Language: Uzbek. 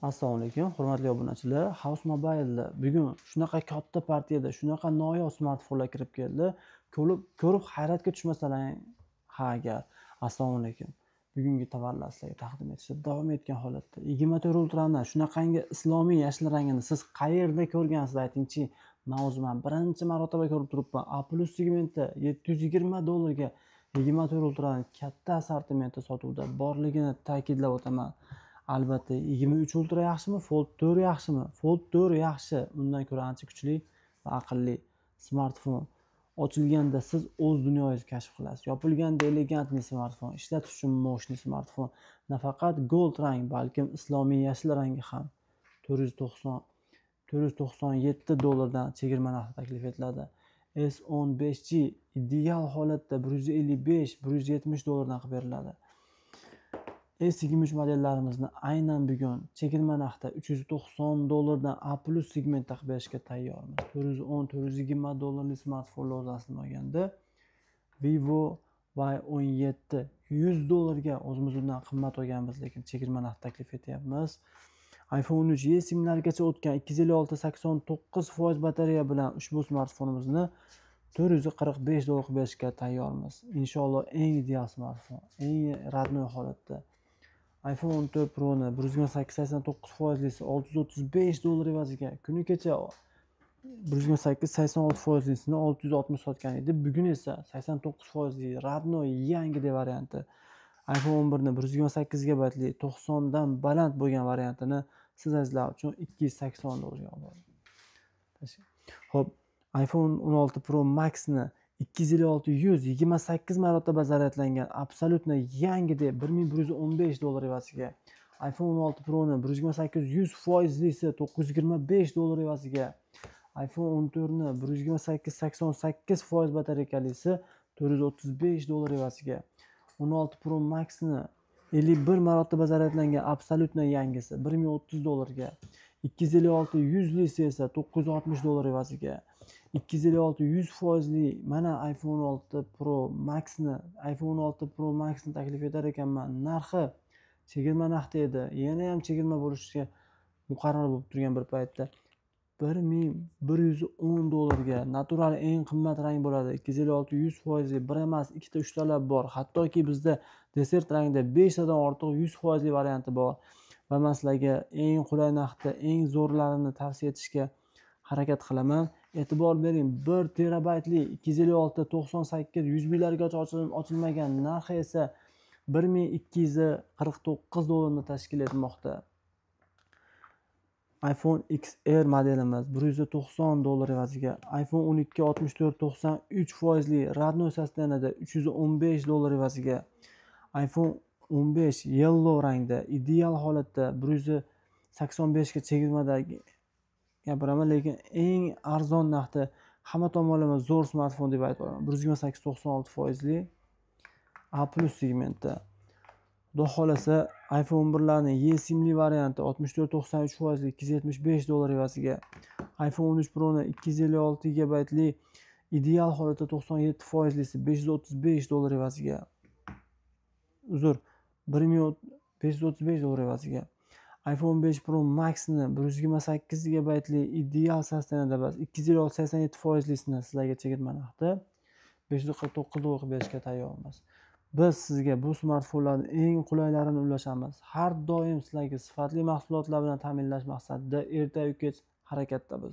Assalomu alaykum, hurmatli obunachilar. House Mobile'da bugun shunaqa katta partiyada shunaqa noyob smartfonlar kirib keldi. Ko'rib hayratga tushmasalar ha agar. Assalomu alaykum. Bugungi tovarlar sizlarga taqdim etishda davom etgan holatda 24 Ultra'ni shunaqangi islomiy yashil rangini siz qayerda ko'rgansiz aytingchi? Men o'zim birinchi marotaba ko'rib turibman. A+ segmentda $720 24 Ultra'ning katta assortimenti sotuvda borligini ta'kidlab o'taman. Albatta 23 Ultra yaxshimi, Fold 4 yaxshimi? Fold 4 yaxshi, undan ko'ra ancha kuchli va aqlli smartfon. Ochilganda siz o'z dunyoyingizni kashf qilasiz. Yopilganda elegantli smartfon, ishlatish uchun moshni smartfon. Nafaqat gold rang, balkim islomiy yashil rangi ham $497 chegirma narxida taklif etiladi. S15G ideal holatda $155-170 qilib beriladi. S23 modelllarimizni aynan bugun chegirma narxda $390 A+ segmentda qilib berishga tayyormiz. $410-420 smartfonlar o'z aslini olganda Vivo Y17 $100 ga o'zimiz undan qimmat olganmiz, lekin chegirma narx taklif etyapmiz. iPhone 13 simlargacha o'tgan 256-89% batareya bilan ushbu smartfonimizni $445 qilib berishga tayyormiz. Inshaalloh eng ideal smartfon, eng radnoy holatda. iPhone 14 Pro'ni 128-89%lisi $635 evaziga kuni kecha 128-86%lisini 660 sotgan edi. Bugun esa 89%li radnoy yangi varianti iPhone 11 ni 128 GB 90 dan baland bo'lgan variantini siz azizlar uchun $280 ga oldim. Xo'p, iPhone 16 Pro Max ni 256-128 marotaba zaryadlangan absolutno yangi deb $1115 evaziga. iPhone 16 Pro ni 128-100%lisi $925 evaziga. iPhone 14 ni 128-88% batareyakalisi $435 evaziga. 16 Pro Max ni 51 marotaba zaryadlangan absolutno yangisi $1030 ga. 256-100lisi esa $960 evaziga. 256-100%li mana iPhone 16 Pro Max ni taklif etar ekanman. Narxi chegirma narxda edi. Yana ham chegirma bo'lishiga muqarrar bo'lib turgan bir paytda $1110 ga. Natural eng qimmat rang bo'ladi. 256-100%li bir emas, ikkita, uchtalab bor. Hattoki bizda desert rangda 5 tadan ortiq 100%li varianti bor. Va men sizlarga eng qulay narxda eng zo'rlarini tavsiya etishga harakat qilaman. E'tibor bering, 1 terabaytli 256-98 100 ochilmagan narxi esa $1249 tashkil etmoqda. iPhone XR modelimiz $190 evaziga. iPhone 12 64-93%li radnoy sostenida $315 evaziga. iPhone 15 yellow rangda ideal holatda 185 ga chegirmadagi gapiraman, lekin eng arzon narxda hamma tomonlama zo'r smartfon deb ayta olaman. 128-96%li A+ segmentda. Xudo xolasa iPhone 11larning simli varianti 64-93%li $275 evaziga. iPhone 13 Pro ni 256 GB ideal holatda 97%lisi $535 evaziga. Uzr, $535 evaziga. iPhone 5 Pro Max ni 128 GB ideal sostenida bas 256-87%lisini sizlarga chegirma narxda $549 berishga tayyormiz. Biz sizga bu smartfonlarning eng qulaylarini ulashamiz. Har doim sizlarga sifatli mahsulotlar bilan ta'minlash maqsadida erta-yu kech harakatda biz.